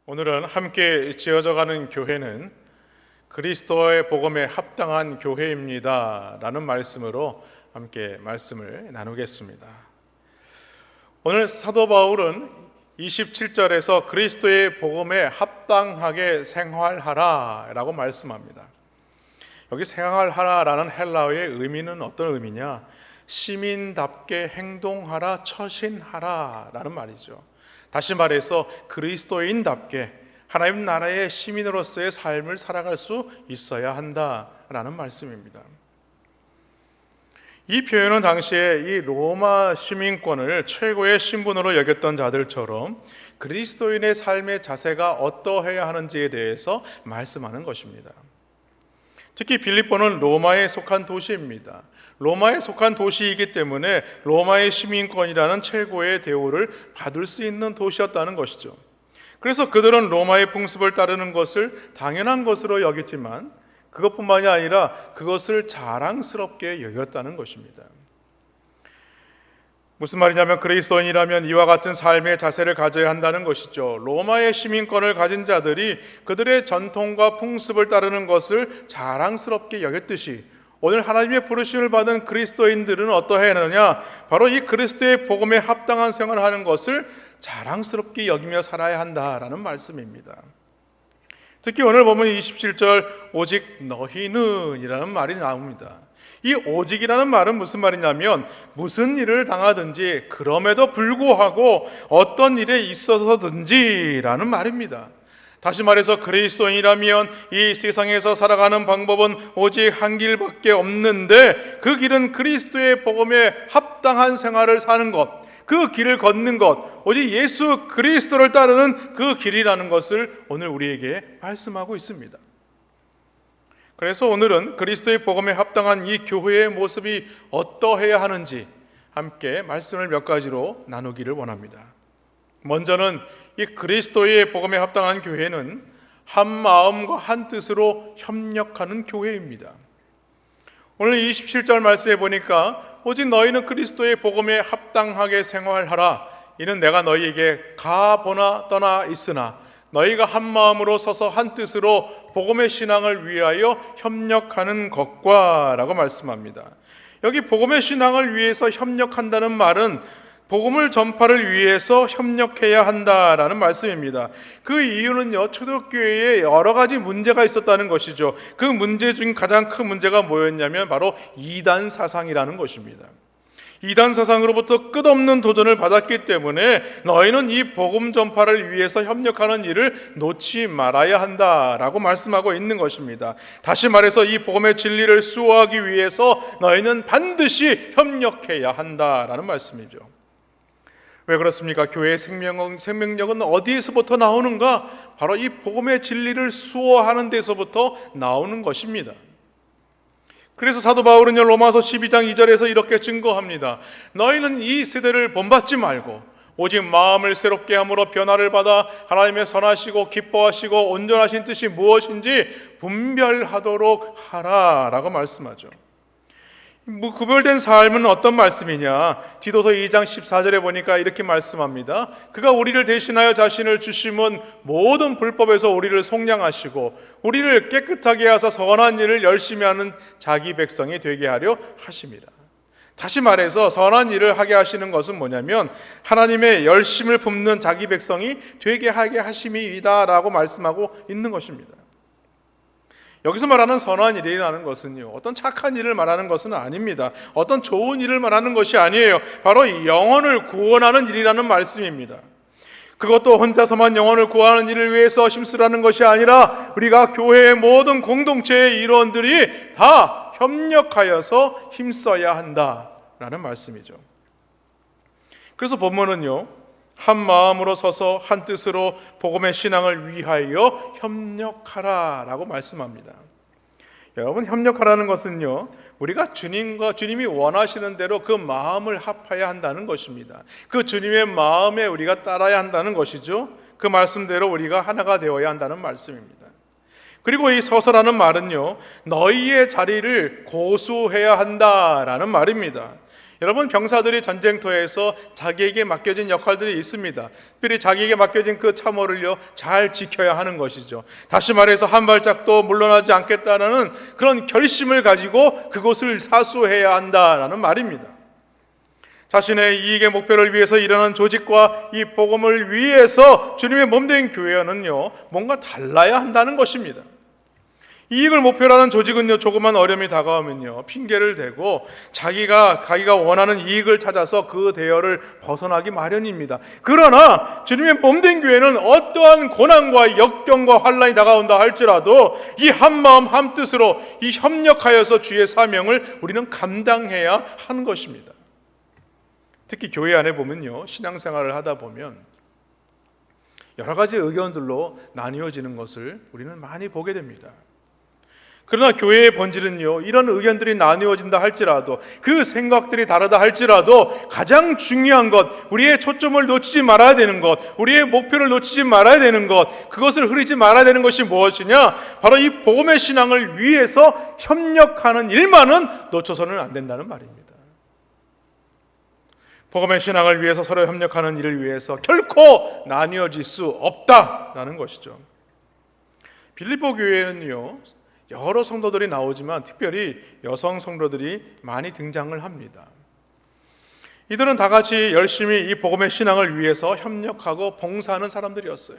오늘은 함께 지어져가는 교회는 그리스도의 복음에 합당한 교회입니다 라는 말씀으로 함께 말씀을 나누겠습니다. 오늘 사도 바울은 27절에서 그리스도의 복음에 합당하게 생활하라 라고 말씀합니다. 여기 생활하라 라는 헬라어의 의미는 어떤 의미냐? 시민답게 행동하라, 처신하라 라는 말이죠. 다시 말해서 그리스도인답게 하나님 나라의 시민으로서의 삶을 살아갈 수 있어야 한다라는 말씀입니다. 이 표현은 당시에 이 로마 시민권을 최고의 신분으로 여겼던 자들처럼 그리스도인의 삶의 자세가 어떠해야 하는지에 대해서 말씀하는 것입니다. 특히 빌립보는 로마에 속한 도시입니다. 로마에 속한 도시이기 때문에 로마의 시민권이라는 최고의 대우를 받을 수 있는 도시였다는 것이죠. 그래서 그들은 로마의 풍습을 따르는 것을 당연한 것으로 여겼지만 그것뿐만이 아니라 그것을 자랑스럽게 여겼다는 것입니다. 무슨 말이냐면 그리스도인이라면 이와 같은 삶의 자세를 가져야 한다는 것이죠. 로마의 시민권을 가진 자들이 그들의 전통과 풍습을 따르는 것을 자랑스럽게 여겼듯이 오늘 하나님의 부르심을 받은 그리스도인들은 어떠해야 하느냐? 바로 이 그리스도의 복음에 합당한 생활을 하는 것을 자랑스럽게 여기며 살아야 한다라는 말씀입니다. 특히 오늘 보면 27절 오직 너희는 이라는 말이 나옵니다. 이 오직이라는 말은 무슨 말이냐면 무슨 일을 당하든지 그럼에도 불구하고 어떤 일에 있어서든지 라는 말입니다. 다시 말해서 그리스도인이라면 이 세상에서 살아가는 방법은 오직 한 길밖에 없는데 그 길은 그리스도의 복음에 합당한 생활을 사는 것, 그 길을 걷는 것, 오직 예수 그리스도를 따르는 그 길이라는 것을 오늘 우리에게 말씀하고 있습니다. 그래서 오늘은 그리스도의 복음에 합당한 이 교회의 모습이 어떠해야 하는지 함께 말씀을 몇 가지로 나누기를 원합니다. 먼저는 이 그리스도의 복음에 합당한 교회는 한 마음과 한 뜻으로 협력하는 교회입니다. 오늘 27절 말씀에 보니까 오직 너희는 그리스도의 복음에 합당하게 생활하라. 이는 내가 너희에게 가보나 떠나 있으나 너희가 한 마음으로 서서 한 뜻으로 복음의 신앙을 위하여 협력하는 것과 라고 말씀합니다. 여기 복음의 신앙을 위해서 협력한다는 말은 복음을 전파를 위해서 협력해야 한다라는 말씀입니다. 그 이유는요, 초대교회에 여러 가지 문제가 있었다는 것이죠. 그 문제 중 가장 큰 문제가 뭐였냐면 바로 이단 사상이라는 것입니다. 이단 사상으로부터 끝없는 도전을 받았기 때문에 너희는 이 복음 전파를 위해서 협력하는 일을 놓지 말아야 한다라고 말씀하고 있는 것입니다. 다시 말해서 이 복음의 진리를 수호하기 위해서 너희는 반드시 협력해야 한다라는 말씀이죠. 왜 그렇습니까? 교회의 생명력은 어디에서부터 나오는가? 바로 이 복음의 진리를 수호하는 데서부터 나오는 것입니다. 그래서 사도 바울은 로마서 12장 2절에서 이렇게 증거합니다. 너희는 이 세대를 본받지 말고 오직 마음을 새롭게 함으로 변화를 받아 하나님의 선하시고 기뻐하시고 온전하신 뜻이 무엇인지 분별하도록 하라라고 말씀하죠. 구별된 삶은 어떤 말씀이냐? 디도서 2장 14절에 보니까 이렇게 말씀합니다. 그가 우리를 대신하여 자신을 주심은 모든 불법에서 우리를 속량하시고 우리를 깨끗하게 하사 선한 일을 열심히 하는 자기 백성이 되게 하려 하심이라. 다시 말해서 선한 일을 하게 하시는 것은 뭐냐면 하나님의 열심을 품는 자기 백성이 되게 하게 하심이다 라고 말씀하고 있는 것입니다. 여기서 말하는 선한 일이라는 것은요, 어떤 착한 일을 말하는 것은 아닙니다. 어떤 좋은 일을 말하는 것이 아니에요. 바로 영혼을 구원하는 일이라는 말씀입니다. 그것도 혼자서만 영혼을 구하는 일을 위해서 힘쓰라는 것이 아니라 우리가 교회의 모든 공동체의 일원들이 다 협력하여서 힘써야 한다라는 말씀이죠. 그래서 본문은요, 한 마음으로 서서 한 뜻으로 복음의 신앙을 위하여 협력하라라고 말씀합니다. 여러분, 협력하라는 것은요, 우리가 주님이 원하시는 대로 그 마음을 합해야 한다는 것입니다. 그 주님의 마음에 우리가 따라야 한다는 것이죠. 그 말씀대로 우리가 하나가 되어야 한다는 말씀입니다. 그리고 이 서서라는 말은요, 너희의 자리를 고수해야 한다라는 말입니다. 여러분, 병사들이 전쟁터에서 자기에게 맡겨진 역할들이 있습니다. 특별히 자기에게 맡겨진 그 참호를요 잘 지켜야 하는 것이죠. 다시 말해서 한 발짝도 물러나지 않겠다는 그런 결심을 가지고 그곳을 사수해야 한다라는 말입니다. 자신의 이익의 목표를 위해서 일하는 조직과 이 복음을 위해서 주님의 몸된 교회는요 뭔가 달라야 한다는 것입니다. 이익을 목표로 하는 조직은요 조그만 어려움이 다가오면요 핑계를 대고 자기가 원하는 이익을 찾아서 그 대열을 벗어나기 마련입니다. 그러나 주님의 몸된 교회는 어떠한 고난과 역경과 환난이 다가온다 할지라도 이 한마음 한뜻으로 이 협력하여서 주의 사명을 우리는 감당해야 하는 것입니다. 특히 교회 안에 보면요 신앙생활을 하다 보면 여러 가지 의견들로 나뉘어지는 것을 우리는 많이 보게 됩니다. 그러나 교회의 본질은요 이런 의견들이 나뉘어진다 할지라도 그 생각들이 다르다 할지라도 가장 중요한 것, 우리의 초점을 놓치지 말아야 되는 것, 우리의 목표를 놓치지 말아야 되는 것, 그것을 흐리지 말아야 되는 것이 무엇이냐? 바로 이 복음의 신앙을 위해서 협력하는 일만은 놓쳐서는 안 된다는 말입니다. 복음의 신앙을 위해서 서로 협력하는 일을 위해서 결코 나뉘어질 수 없다라는 것이죠. 빌립보 교회는요 여러 성도들이 나오지만 특별히 여성 성도들이 많이 등장을 합니다. 이들은 다 같이 열심히 이 복음의 신앙을 위해서 협력하고 봉사하는 사람들이었어요.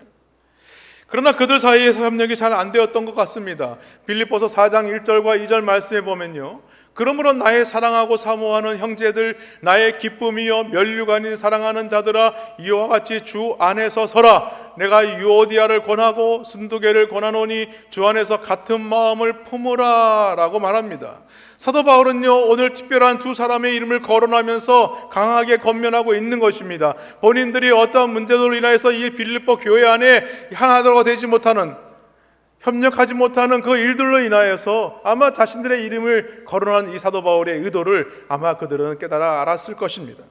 그러나 그들 사이에서 협력이 잘 안 되었던 것 같습니다. 빌립보서 4장 1절과 2절 말씀에 보면요 그러므로 나의 사랑하고 사모하는 형제들, 나의 기쁨이요 면류관이 사랑하는 자들아, 이와 같이 주 안에서 서라. 내가 유오디아를 권하고 순두개를 권하노니 주 안에서 같은 마음을 품으라 라고 말합니다. 사도 바울은요 오늘 특별한 두 사람의 이름을 거론하면서 강하게 권면하고 있는 것입니다. 본인들이 어떠한 문제로 인하여서 이 빌립보 교회 안에 하나가 되지 못하는, 협력하지 못하는 그 일들로 인하여서 아마 자신들의 이름을 거론한 이 사도 바울의 의도를 아마 그들은 깨달아 알았을 것입니다.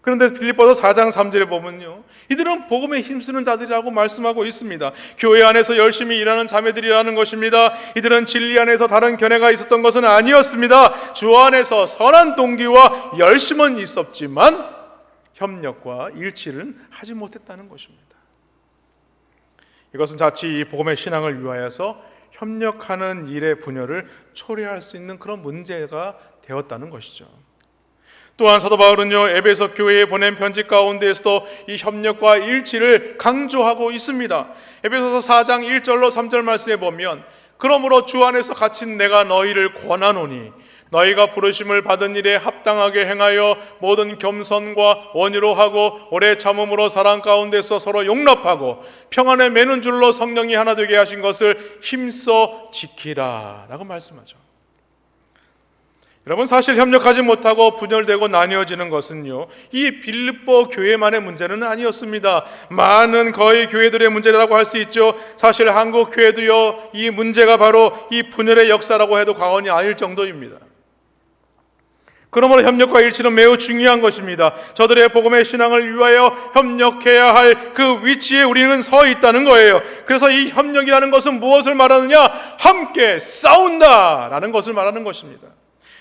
그런데 빌립보서 4장 3절에 보면요 이들은 복음에 힘쓰는 자들이라고 말씀하고 있습니다. 교회 안에서 열심히 일하는 자매들이라는 것입니다. 이들은 진리 안에서 다른 견해가 있었던 것은 아니었습니다. 주 안에서 선한 동기와 열심은 있었지만 협력과 일치를 하지 못했다는 것입니다. 이것은 자칫 이 복음의 신앙을 위하여서 협력하는 일의 분열을 초래할 수 있는 그런 문제가 되었다는 것이죠. 또한 사도 바울은요 에베소 교회에 보낸 편지 가운데에서도 이 협력과 일치를 강조하고 있습니다. 에베소서 4장 1절로 3절 말씀에 보면 그러므로 주 안에서 갇힌 내가 너희를 권하노니 너희가 부르심을 받은 일에 합당하게 행하여 모든 겸손과 원유로 하고 오래 참음으로 사랑 가운데서 서로 용납하고 평안에 매는 줄로 성령이 하나 되게 하신 것을 힘써 지키라 라고 말씀하죠. 여러분, 사실 협력하지 못하고 분열되고 나뉘어지는 것은요 이 빌립보 교회만의 문제는 아니었습니다. 많은 거의 교회들의 문제라고 할 수 있죠. 사실 한국 교회도요 이 문제가 바로 이 분열의 역사라고 해도 과언이 아닐 정도입니다. 그러므로 협력과 일치는 매우 중요한 것입니다. 저들의 복음의 신앙을 위하여 협력해야 할 그 위치에 우리는 서 있다는 거예요. 그래서 이 협력이라는 것은 무엇을 말하느냐? 함께 싸운다라는 것을 말하는 것입니다.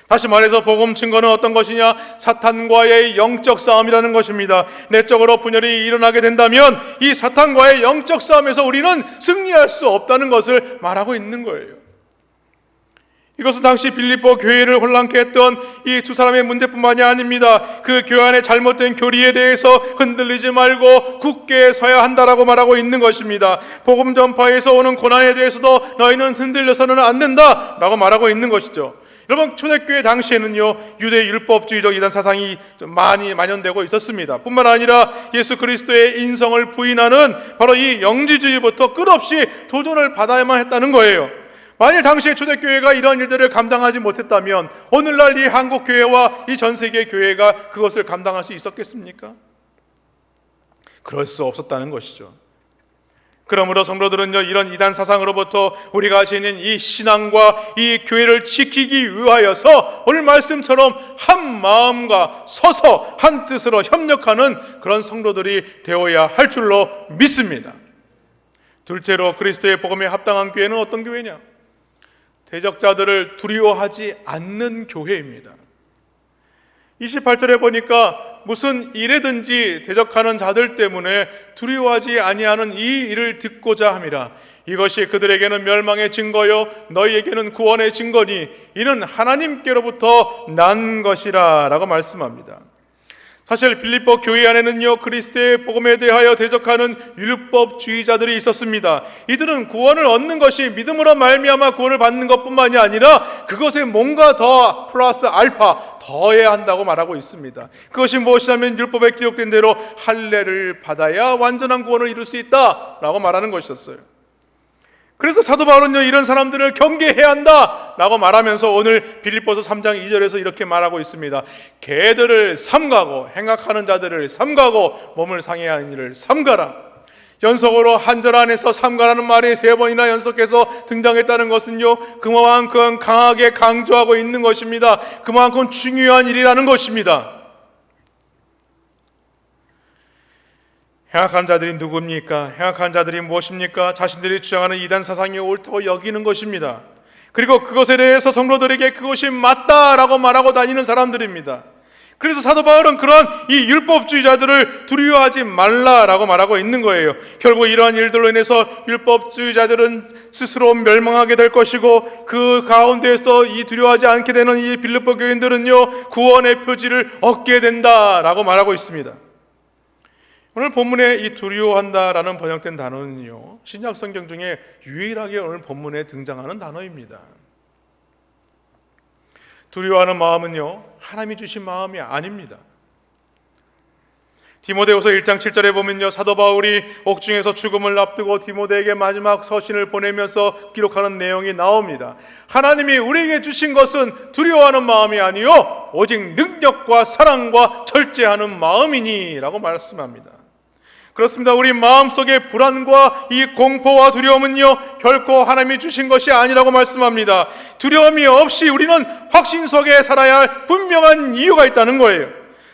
다시 말해서 복음 증거는 어떤 것이냐? 사탄과의 영적 싸움이라는 것입니다. 내적으로 분열이 일어나게 된다면 이 사탄과의 영적 싸움에서 우리는 승리할 수 없다는 것을 말하고 있는 거예요. 이것은 당시 빌립보 교회를 혼란케 했던 이 두 사람의 문제뿐만이 아닙니다. 그 교회 안의 잘못된 교리에 대해서 흔들리지 말고 굳게 서야 한다라고 말하고 있는 것입니다. 복음 전파에서 오는 고난에 대해서도 너희는 흔들려서는 안 된다라고 말하고 있는 것이죠. 여러분, 초대교회 당시에는요 유대 율법주의적 이단 사상이 많이 만연되고 있었습니다. 뿐만 아니라 예수 그리스도의 인성을 부인하는 바로 이 영지주의부터 끝없이 도전을 받아야만 했다는 거예요. 만일 당시에 초대교회가 이런 일들을 감당하지 못했다면 오늘날 이 한국교회와 이 전 세계 교회가 그것을 감당할 수 있었겠습니까? 그럴 수 없었다는 것이죠. 그러므로 성도들은요 이런 이단 사상으로부터 우리가 지닌 이 신앙과 이 교회를 지키기 위하여서 오늘 말씀처럼 한 마음과 서서 한 뜻으로 협력하는 그런 성도들이 되어야 할 줄로 믿습니다. 둘째로 그리스도의 복음에 합당한 교회는 어떤 교회냐? 대적자들을 두려워하지 않는 교회입니다. 28절에 보니까 무슨 일에든지 대적하는 자들 때문에 두려워하지 아니하는 이 일을 듣고자 함이라. 이것이 그들에게는 멸망의 증거요 너희에게는 구원의 증거니 이는 하나님께로부터 난 것이라 라고 말씀합니다. 사실 빌립보 교회 안에는요 그리스도의 복음에 대하여 대적하는 율법주의자들이 있었습니다. 이들은 구원을 얻는 것이 믿음으로 말미암아 구원을 받는 것뿐만이 아니라 그것에 뭔가 더 플러스 알파 더해야 한다고 말하고 있습니다. 그것이 무엇이냐면 율법에 기록된 대로 할례를 받아야 완전한 구원을 이룰 수 있다라고 말하는 것이었어요. 그래서 사도 바울은요 이런 사람들을 경계해야 한다라고 말하면서 오늘 빌립보서 3장 2절에서 이렇게 말하고 있습니다. 개들을 삼가고 행악하는 자들을 삼가고 몸을 상해하는 이를 삼가라. 연속으로 한 절 안에서 삼가라는 말이 3번이나 연속해서 등장했다는 것은요 그만큼 강하게 강조하고 있는 것입니다. 그만큼 중요한 일이라는 것입니다. 행악한 자들이 누굽니까? 행악한 자들이 무엇입니까? 자신들이 주장하는 이단 사상이 옳다고 여기는 것입니다. 그리고 그것에 대해서 성도들에게 그것이 맞다라고 말하고 다니는 사람들입니다. 그래서 사도 바울은 그러한 이 율법주의자들을 두려워하지 말라라고 말하고 있는 거예요. 결국 이러한 일들로 인해서 율법주의자들은 스스로 멸망하게 될 것이고 그 가운데에서 이 두려워하지 않게 되는 이 빌립보 교인들은요 구원의 표지를 얻게 된다라고 말하고 있습니다. 오늘 본문에 이 두려워한다라는 번역된 단어는요 신약 성경 중에 유일하게 오늘 본문에 등장하는 단어입니다. 두려워하는 마음은요 하나님이 주신 마음이 아닙니다. 디모데후서 1장 7절에 보면요 사도 바울이 옥중에서 죽음을 앞두고 디모데에게 마지막 서신을 보내면서 기록하는 내용이 나옵니다. 하나님이 우리에게 주신 것은 두려워하는 마음이 아니요 오직 능력과 사랑과 절제하는 마음이니 라고 말씀합니다. 그렇습니다. 우리 마음속의 불안과 이 공포와 두려움은요 결코 하나님이 주신 것이 아니라고 말씀합니다. 두려움이 없이 우리는 확신 속에 살아야 할 분명한 이유가 있다는 거예요.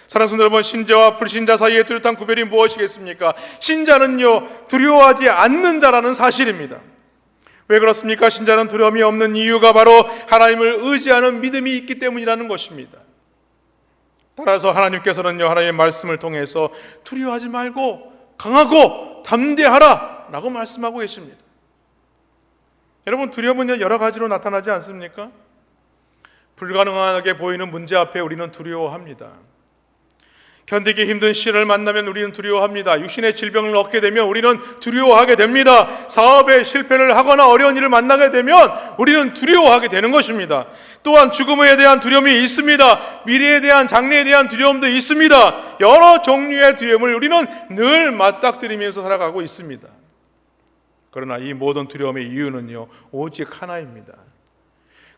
사랑하는 성도 여러분, 신자와 불신자 사이의 뚜렷한 구별이 무엇이겠습니까? 신자는요 두려워하지 않는 자라는 사실입니다. 왜 그렇습니까? 신자는 두려움이 없는 이유가 바로 하나님을 의지하는 믿음이 있기 때문이라는 것입니다. 따라서 하나님께서는요 하나님의 말씀을 통해서 두려워하지 말고 강하고 담대하라 라고 말씀하고 계십니다. 여러분 두려움은요 여러 가지로 나타나지 않습니까? 불가능하게 보이는 문제 앞에 우리는 두려워합니다. 견디기 힘든 시련을 만나면 우리는 두려워합니다. 육신의 질병을 얻게 되면 우리는 두려워하게 됩니다. 사업에 실패를 하거나 어려운 일을 만나게 되면 우리는 두려워하게 되는 것입니다. 또한 죽음에 대한 두려움이 있습니다. 미래에 대한 장래에 대한 두려움도 있습니다. 여러 종류의 두려움을 우리는 늘 맞닥뜨리면서 살아가고 있습니다. 그러나 이 모든 두려움의 이유는요 오직 하나입니다.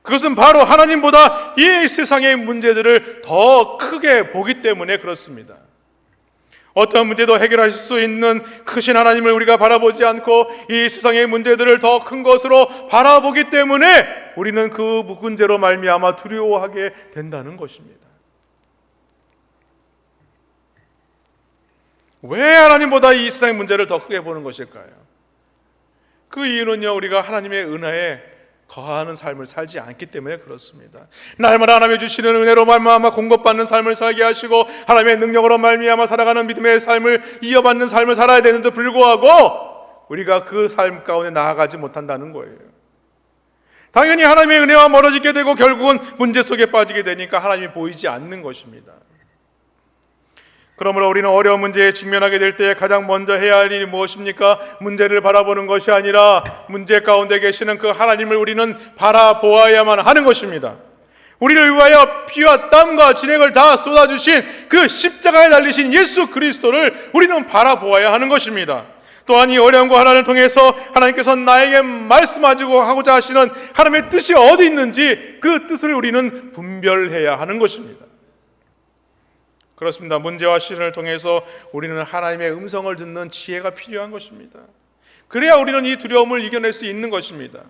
그것은 바로 하나님보다 이 세상의 문제들을 더 크게 보기 때문에 그렇습니다. 어떤 문제도 해결하실 수 있는 크신 하나님을 우리가 바라보지 않고 이 세상의 문제들을 더 큰 것으로 바라보기 때문에 우리는 그 문제로 말미암아 두려워하게 된다는 것입니다. 왜 하나님보다 이 세상의 문제를 더 크게 보는 것일까요? 그 이유는요 우리가 하나님의 은혜에 거하는 삶을 살지 않기 때문에 그렇습니다. 날마다 하나님의 주시는 은혜로 말미암아 공급받는 삶을 살게 하시고 하나님의 능력으로 말미암아 살아가는 믿음의 삶을 이어받는 삶을 살아야 되는데 불구하고 우리가 그 삶 가운데 나아가지 못한다는 거예요. 당연히 하나님의 은혜와 멀어지게 되고 결국은 문제 속에 빠지게 되니까 하나님이 보이지 않는 것입니다. 그러므로 우리는 어려운 문제에 직면하게 될 때 가장 먼저 해야 할 일이 무엇입니까? 문제를 바라보는 것이 아니라 문제 가운데 계시는 그 하나님을 우리는 바라보아야만 하는 것입니다. 우리를 위하여 피와 땀과 진액을 다 쏟아주신 그 십자가에 달리신 예수 그리스도를 우리는 바라보아야 하는 것입니다. 또한 이 어려운 하나님을 통해서 하나님께서 나에게 말씀하시고 하고자 하시는 하나님의 뜻이 어디 있는지 그 뜻을 우리는 분별해야 하는 것입니다. 그렇습니다. 문제와 시련을 통해서 우리는 하나님의 음성을 듣는 지혜가 필요한 것입니다. 그래야 우리는 이 두려움을 이겨낼 수 있는 것입니다.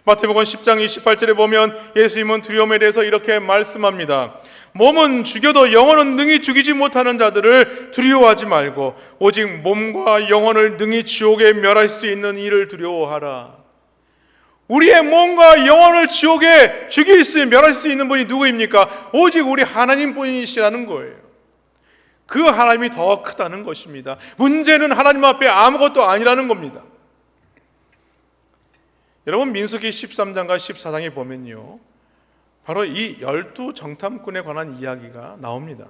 마태복음 10장 28절에 보면 예수님은 두려움에 대해서 이렇게 말씀합니다. 몸은 죽여도 영혼은 능히 죽이지 못하는 자들을 두려워하지 말고 오직 몸과 영혼을 능히 지옥에 멸할 수 있는 이를 두려워하라. 우리의 몸과 영혼을 지옥에 죽일 수, 멸할 수 있는 분이 누구입니까? 오직 우리 하나님뿐이시라는 거예요. 그 하나님이 더 크다는 것입니다. 문제는 하나님 앞에 아무것도 아니라는 겁니다. 여러분, 민수기 13장과 14장에 보면요, 바로 이 12정탐꾼에 관한 이야기가 나옵니다.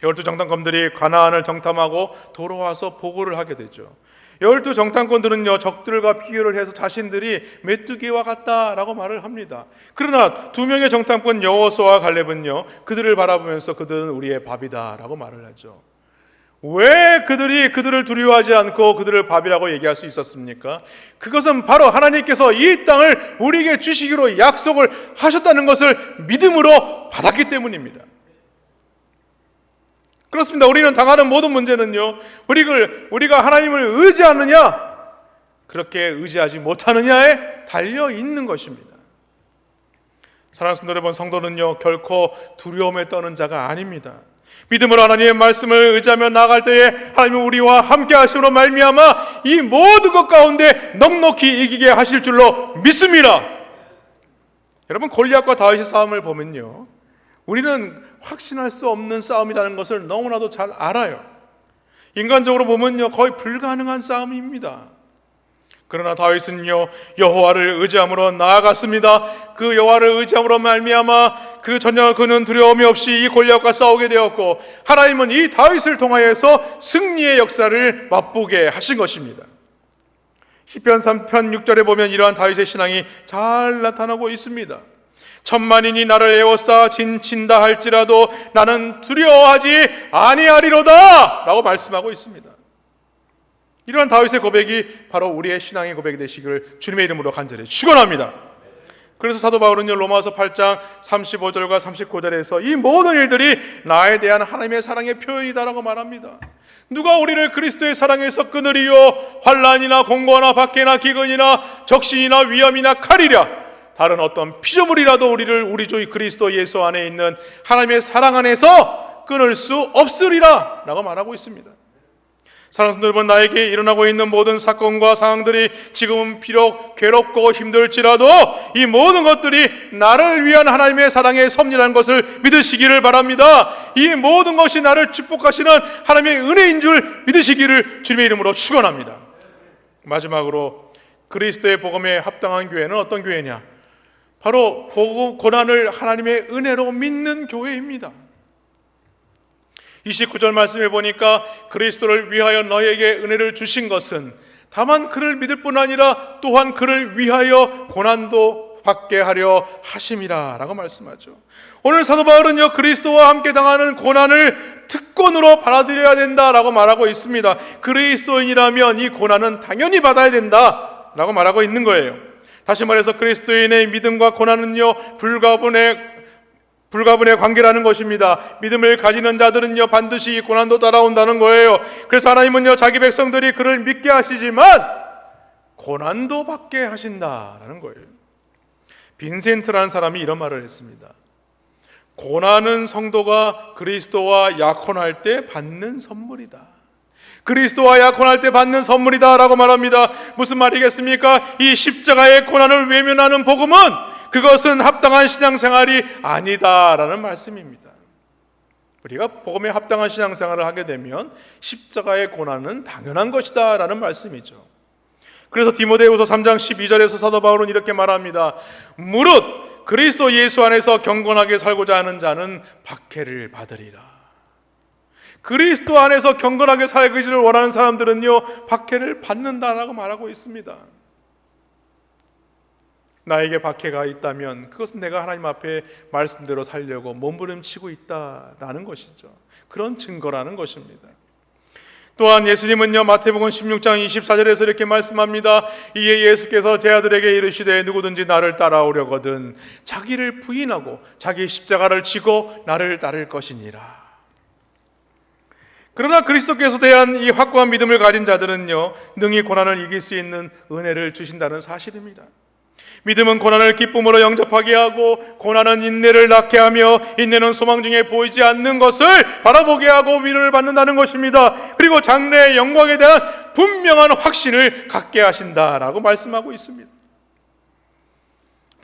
12정탐꾼들이 가나안을 정탐하고 돌아와서 보고를 하게 되죠. 12정탐꾼들은요, 적들과 비교를 해서 자신들이 메뚜기와 같다라고 말을 합니다. 그러나 2명의 정탐꾼 여호수아와 갈렙은요, 그들을 바라보면서 그들은 우리의 밥이다라고 말을 하죠. 왜 그들을 두려워하지 않고 그들을 밥이라고 얘기할 수 있었습니까? 그것은 바로 하나님께서 이 땅을 우리에게 주시기로 약속을 하셨다는 것을 믿음으로 받았기 때문입니다. 그렇습니다. 우리는 당하는 모든 문제는요, 우리가 하나님을 의지하느냐, 그렇게 의지하지 못하느냐에 달려 있는 것입니다. 사랑하는 성도 여러분, 성도는요, 결코 두려움에 떠는 자가 아닙니다. 믿음으로 하나님의 말씀을 의지하며 나아갈 때에 하나님은 우리와 함께 하심으로 말미암아 이 모든 것 가운데 넉넉히 이기게 하실 줄로 믿습니다. 여러분, 골리앗과 다윗의 싸움을 보면요, 우리는 확신할 수 없는 싸움이라는 것을 너무나도 잘 알아요. 인간적으로 보면요, 거의 불가능한 싸움입니다. 그러나 다윗은요, 여호와를 의지함으로 나아갔습니다. 그 여호와를 의지함으로 말미암아 전혀 그는 두려움이 없이 이 골리앗과 싸우게 되었고, 하나님은 이 다윗을 통하여서 승리의 역사를 맛보게 하신 것입니다. 시편 3편 6절에 보면 이러한 다윗의 신앙이 잘 나타나고 있습니다. 천만인이 나를 에워싸 진친다 할지라도 나는 두려워하지 아니하리로다 라고 말씀하고 있습니다. 이러한 다윗의 고백이 바로 우리의 신앙의 고백이 되시기를 주님의 이름으로 간절히 축원합니다. 그래서 사도 바울은요, 로마서 8장 35절과 39절에서 이 모든 일들이 나에 대한 하나님의 사랑의 표현이다라고 말합니다. 누가 우리를 그리스도의 사랑에서 끊으리요? 환난이나 공고나 박해나 기근이나 적신이나 위험이나 칼이랴. 다른 어떤 피조물이라도 우리를 우리 주 그리스도 예수 안에 있는 하나님의 사랑 안에서 끊을 수 없으리라 라고 말하고 있습니다. 사랑하는 성도 여러분, 나에게 일어나고 있는 모든 사건과 상황들이 지금은 비록 괴롭고 힘들지라도 이 모든 것들이 나를 위한 하나님의 사랑의 섭리라는 것을 믿으시기를 바랍니다. 이 모든 것이 나를 축복하시는 하나님의 은혜인 줄 믿으시기를 주님의 이름으로 축원합니다. 마지막으로 그리스도의 복음에 합당한 교회는 어떤 교회냐? 바로 고난을 하나님의 은혜로 믿는 교회입니다. 29절 말씀해 보니까 그리스도를 위하여 너에게 은혜를 주신 것은 다만 그를 믿을 뿐 아니라 또한 그를 위하여 고난도 받게 하려 하심이라 라고 말씀하죠. 오늘 사도 바울은요, 그리스도와 함께 당하는 고난을 특권으로 받아들여야 된다라고 말하고 있습니다. 그리스도인이라면 이 고난은 당연히 받아야 된다라고 말하고 있는 거예요. 다시 말해서 그리스도인의 믿음과 고난은요, 불가분의 관계라는 것입니다. 믿음을 가지는 자들은요, 반드시 고난도 따라온다는 거예요. 그래서 하나님은요, 자기 백성들이 그를 믿게 하시지만 고난도 받게 하신다라는 거예요. 빈센트라는 사람이 이런 말을 했습니다. 고난은 성도가 그리스도와 약혼할 때 받는 선물이다. 그리스도와 약혼할 때 받는 선물이다 라고 말합니다. 무슨 말이겠습니까? 이 십자가의 고난을 외면하는 복음은 그것은 합당한 신앙생활이 아니다라는 말씀입니다. 우리가 복음에 합당한 신앙생활을 하게 되면 십자가의 고난은 당연한 것이다 라는 말씀이죠. 그래서 디모데후서 3장 12절에서 사도 바울은 이렇게 말합니다. 무릇 그리스도 예수 안에서 경건하게 살고자 하는 자는 박해를 받으리라. 그리스도 안에서 경건하게 살기를 원하는 사람들은요, 박해를 받는다라고 말하고 있습니다. 나에게 박해가 있다면 그것은 내가 하나님 앞에 말씀대로 살려고 몸부림치고 있다라는 것이죠. 그런 증거라는 것입니다. 또한 예수님은요, 마태복음 16장 24절에서 이렇게 말씀합니다. 이에 예수께서 제 아들에게 이르시되 누구든지 나를 따라오려거든 자기를 부인하고 자기 십자가를 지고 나를 따를 것이니라. 그러나 그리스도께서 대한 이 확고한 믿음을 가진 자들은요, 능히 고난을 이길 수 있는 은혜를 주신다는 사실입니다. 믿음은 고난을 기쁨으로 영접하게 하고, 고난은 인내를 낳게 하며, 인내는 소망 중에 보이지 않는 것을 바라보게 하고 위로를 받는다는 것입니다. 그리고 장래의 영광에 대한 분명한 확신을 갖게 하신다라고 말씀하고 있습니다.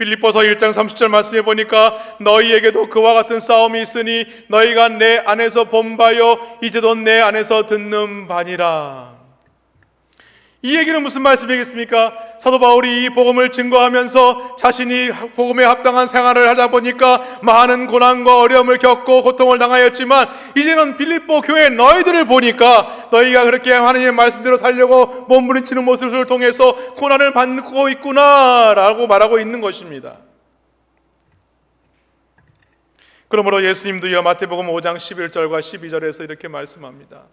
빌립보서 1장 30절 말씀에 보니까 너희에게도 그와 같은 싸움이 있으니 너희가 내 안에서 본 바요 이제도 내 안에서 듣는 바니라. 이 얘기는 무슨 말씀이겠습니까? 사도 바울이 이 복음을 증거하면서 자신이 복음에 합당한 생활을 하다 보니까 많은 고난과 어려움을 겪고 고통을 당하였지만 이제는 빌립보 교회 너희들을 보니까 너희가 그렇게 하나님의 말씀대로 살려고 몸부림치는 모습을 통해서 고난을 받고 있구나라고 말하고 있는 것입니다. 그러므로 예수님도요 마태복음 5장 11절과 12절에서 이렇게 말씀합니다.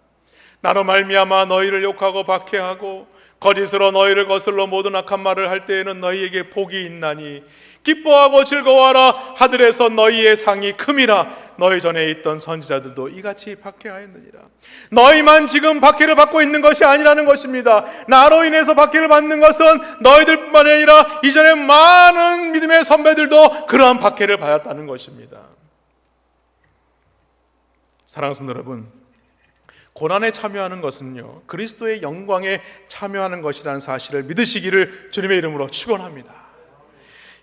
나로 말미암아 너희를 욕하고 박해하고 거짓으로 너희를 거슬러 모든 악한 말을 할 때에는 너희에게 복이 있나니 기뻐하고 즐거워하라. 하늘에서 너희의 상이 큼이라. 너희 전에 있던 선지자들도 이같이 박해하였느니라. 너희만 지금 박해를 받고 있는 것이 아니라는 것입니다. 나로 인해서 박해를 받는 것은 너희들뿐만 아니라 이전에 많은 믿음의 선배들도 그러한 박해를 받았다는 것입니다. 사랑하는 성도 여러분, 고난에 참여하는 것은요 그리스도의 영광에 참여하는 것이라는 사실을 믿으시기를 주님의 이름으로 축원합니다.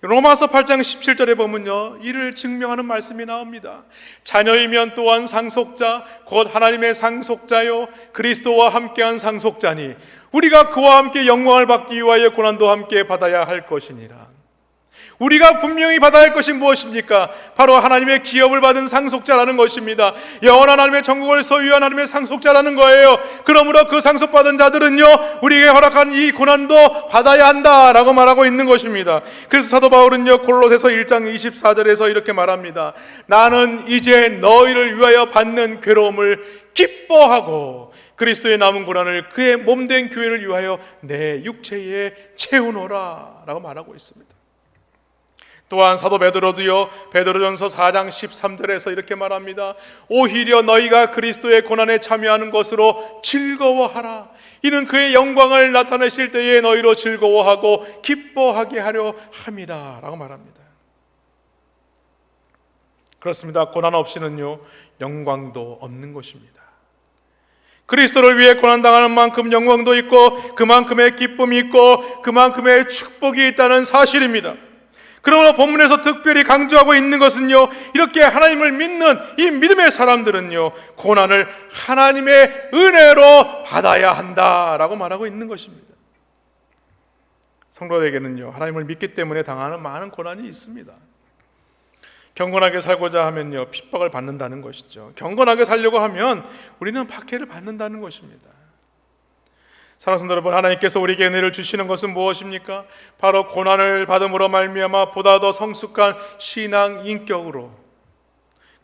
로마서 8장 17절에 보면요 이를 증명하는 말씀이 나옵니다. 자녀이면 또한 상속자 곧 하나님의 상속자요 그리스도와 함께한 상속자니 우리가 그와 함께 영광을 받기 위하여 고난도 함께 받아야 할 것이니라. 우리가 분명히 받아야 할 것이 무엇입니까? 바로 하나님의 기업을 받은 상속자라는 것입니다. 영원한 하나님의 천국을 소유한 하나님의 상속자라는 거예요. 그러므로 그 상속받은 자들은요 우리에게 허락한 이 고난도 받아야 한다라고 말하고 있는 것입니다. 그래서 사도 바울은요 골로새서 1장 24절에서 이렇게 말합니다. 나는 이제 너희를 위하여 받는 괴로움을 기뻐하고 그리스도의 남은 고난을 그의 몸된 교회를 위하여 내 육체에 채우노라 라고 말하고 있습니다. 또한 사도 베드로도요 베드로전서 4장 13절에서 이렇게 말합니다. 오히려 너희가 그리스도의 고난에 참여하는 것으로 즐거워하라. 이는 그의 영광을 나타내실 때에 너희로 즐거워하고 기뻐하게 하려 함이라 라고 말합니다. 그렇습니다. 고난 없이는요 영광도 없는 것입니다. 그리스도를 위해 고난당하는 만큼 영광도 있고 그만큼의 기쁨이 있고 그만큼의 축복이 있다는 사실입니다. 그러므로 본문에서 특별히 강조하고 있는 것은요 이렇게 하나님을 믿는 이 믿음의 사람들은요 고난을 하나님의 은혜로 받아야 한다라고 말하고 있는 것입니다. 성도에게는요 하나님을 믿기 때문에 당하는 많은 고난이 있습니다. 경건하게 살고자 하면요 핍박을 받는다는 것이죠. 경건하게 살려고 하면 우리는 박해를 받는다는 것입니다. 사랑하는 성도 여러분, 하나님께서 우리에게 은혜를 주시는 것은 무엇입니까? 바로 고난을 받음으로 말미암아 보다 더 성숙한 신앙 인격으로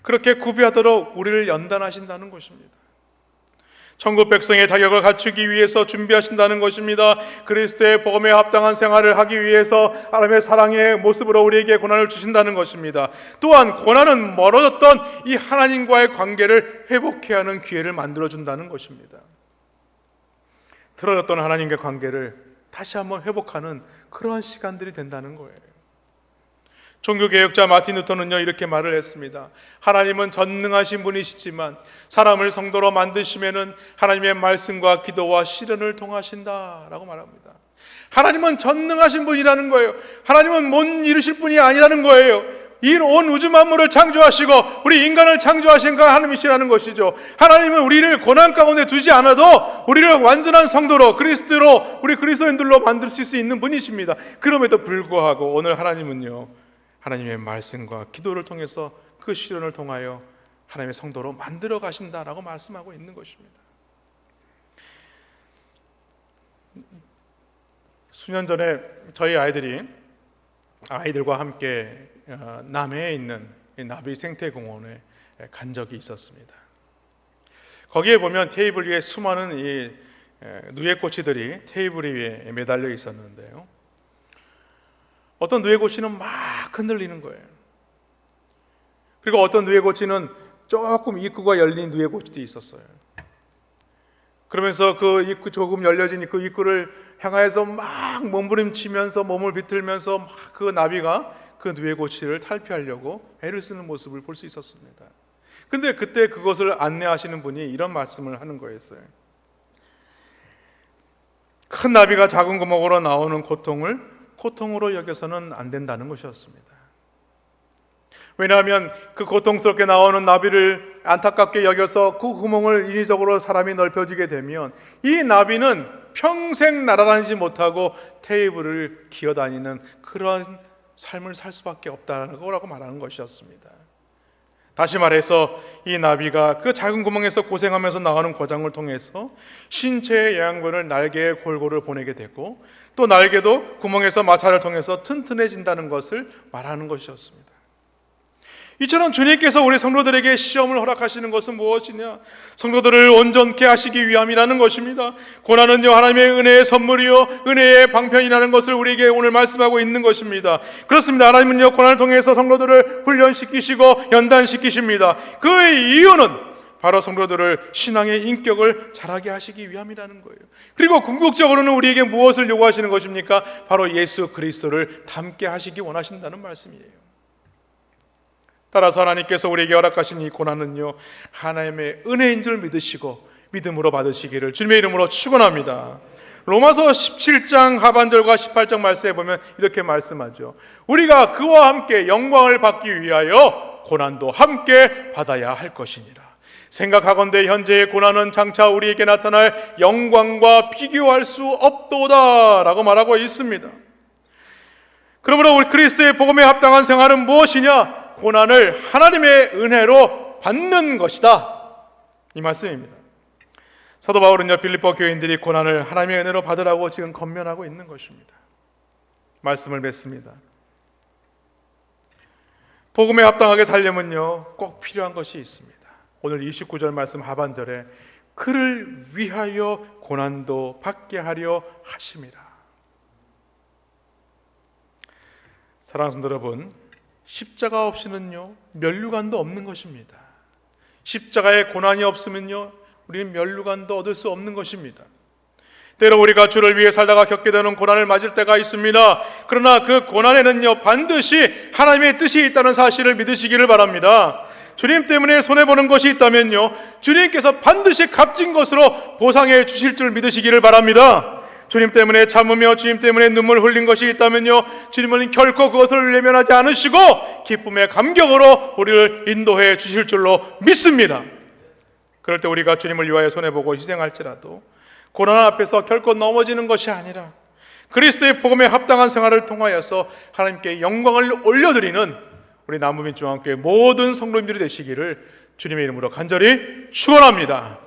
그렇게 구비하도록 우리를 연단하신다는 것입니다. 천국 백성의 자격을 갖추기 위해서 준비하신다는 것입니다. 그리스도의 복음에 합당한 생활을 하기 위해서 하나님의 사랑의 모습으로 우리에게 고난을 주신다는 것입니다. 또한 고난은 멀어졌던 이 하나님과의 관계를 회복해야 하는 기회를 만들어준다는 것입니다. 틀어졌던 하나님과의 관계를 다시 한번 회복하는 그러한 시간들이 된다는 거예요. 종교개혁자 마틴 루터는요 이렇게 말을 했습니다. 하나님은 전능하신 분이시지만 사람을 성도로 만드시면은 하나님의 말씀과 기도와 시련을 통하신다라고 말합니다. 하나님은 전능하신 분이라는 거예요. 하나님은 못 이루실 분이 아니라는 거예요. 이 온 우주 만물을 창조하시고 우리 인간을 창조하신 그 하나님이시라는 것이죠. 하나님은 우리를 고난 가운데 두지 않아도 우리를 완전한 성도로 그리스도로 우리 그리스도인들로 만드실 수 있는 분이십니다. 그럼에도 불구하고 오늘 하나님은요 하나님의 말씀과 기도를 통해서 그 시련을 통하여 하나님의 성도로 만들어 가신다라고 말씀하고 있는 것입니다. 수년 전에 저희 아이들과 함께 남해에 있는 나비 생태공원에 간 적이 있었습니다. 거기에 보면 테이블 위에 수많은 이 누에꽃이들이 테이블 위에 매달려 있었는데요. 어떤 누에꽃이는 막 흔들리는 거예요. 그리고 어떤 누에꽃이는 조금 입구가 열린 누에꽃도 있었어요. 그러면서 그 입구 조금 열려진 그 입구를 향하여서 막 몸부림치면서 몸을 비틀면서 막 그 나비가 그 누에고치를 탈피하려고 애를 쓰는 모습을 볼 수 있었습니다. 그런데 그때 그것을 안내하시는 분이 이런 말씀을 하는 거였어요. 큰 나비가 작은 구멍으로 나오는 고통을 고통으로 여겨서는 안 된다는 것이었습니다. 왜냐하면 그 고통스럽게 나오는 나비를 안타깝게 여겨서 그 구멍을 인위적으로 사람이 넓혀주게 되면 이 나비는 평생 날아다니지 못하고 테이블을 기어다니는 그런 삶을 살 수밖에 없다는 거라고 말하는 것이었습니다. 다시 말해서 이 나비가 그 작은 구멍에서 고생하면서 나가는 과정을 통해서 신체의 영양분을 날개에 골고루 보내게 되고 또 날개도 구멍에서 마찰을 통해서 튼튼해진다는 것을 말하는 것이었습니다. 이처럼 주님께서 우리 성도들에게 시험을 허락하시는 것은 무엇이냐? 성도들을 온전케 하시기 위함이라는 것입니다. 고난은요 하나님의 은혜의 선물이요 은혜의 방편이라는 것을 우리에게 오늘 말씀하고 있는 것입니다. 그렇습니다. 하나님은요 고난을 통해서 성도들을 훈련시키시고 연단시키십니다. 그 이유는 바로 성도들을 신앙의 인격을 자라게 하시기 위함이라는 거예요. 그리고 궁극적으로는 우리에게 무엇을 요구하시는 것입니까? 바로 예수 그리스도를 닮게 하시기 원하신다는 말씀이에요. 따라서 하나님께서 우리에게 허락하신 이 고난은요 하나님의 은혜인 줄 믿으시고 믿음으로 받으시기를 주님의 이름으로 축원합니다. 로마서 17장 하반절과 18장 말씀에 보면 이렇게 말씀하죠. 우리가 그와 함께 영광을 받기 위하여 고난도 함께 받아야 할 것이니라. 생각하건대 현재의 고난은 장차 우리에게 나타날 영광과 비교할 수 없도다 라고 말하고 있습니다. 그러므로 우리 그리스도의 복음에 합당한 생활은 무엇이냐? 고난을 하나님의 은혜로 받는 것이다, 이 말씀입니다. 사도 바울은요 빌립보 교인들이 고난을 하나님의 은혜로 받으라고 지금 권면하고 있는 것입니다. 말씀을 맺습니다. 복음에 합당하게 살려면요 꼭 필요한 것이 있습니다. 오늘 29절 말씀 하반절에 그를 위하여 고난도 받게 하려 하심이라. 사랑하는 성도 여러분, 십자가 없이는요 면류관도 없는 것입니다. 십자가의 고난이 없으면요 우리는 면류관도 얻을 수 없는 것입니다. 때로 우리가 주를 위해 살다가 겪게 되는 고난을 맞을 때가 있습니다. 그러나 그 고난에는요 반드시 하나님의 뜻이 있다는 사실을 믿으시기를 바랍니다. 주님 때문에 손해보는 것이 있다면요 주님께서 반드시 값진 것으로 보상해 주실 줄 믿으시기를 바랍니다. 주님 때문에 참으며 주님 때문에 눈물 흘린 것이 있다면요 주님은 결코 그것을 외면하지 않으시고 기쁨의 감격으로 우리를 인도해 주실 줄로 믿습니다. 그럴 때 우리가 주님을 위하여 손해보고 희생할지라도 고난 앞에서 결코 넘어지는 것이 아니라 그리스도의 복음에 합당한 생활을 통하여서 하나님께 영광을 올려드리는 우리 남부민중앙교회 모든 성도님들이 되시기를 주님의 이름으로 간절히 축원합니다.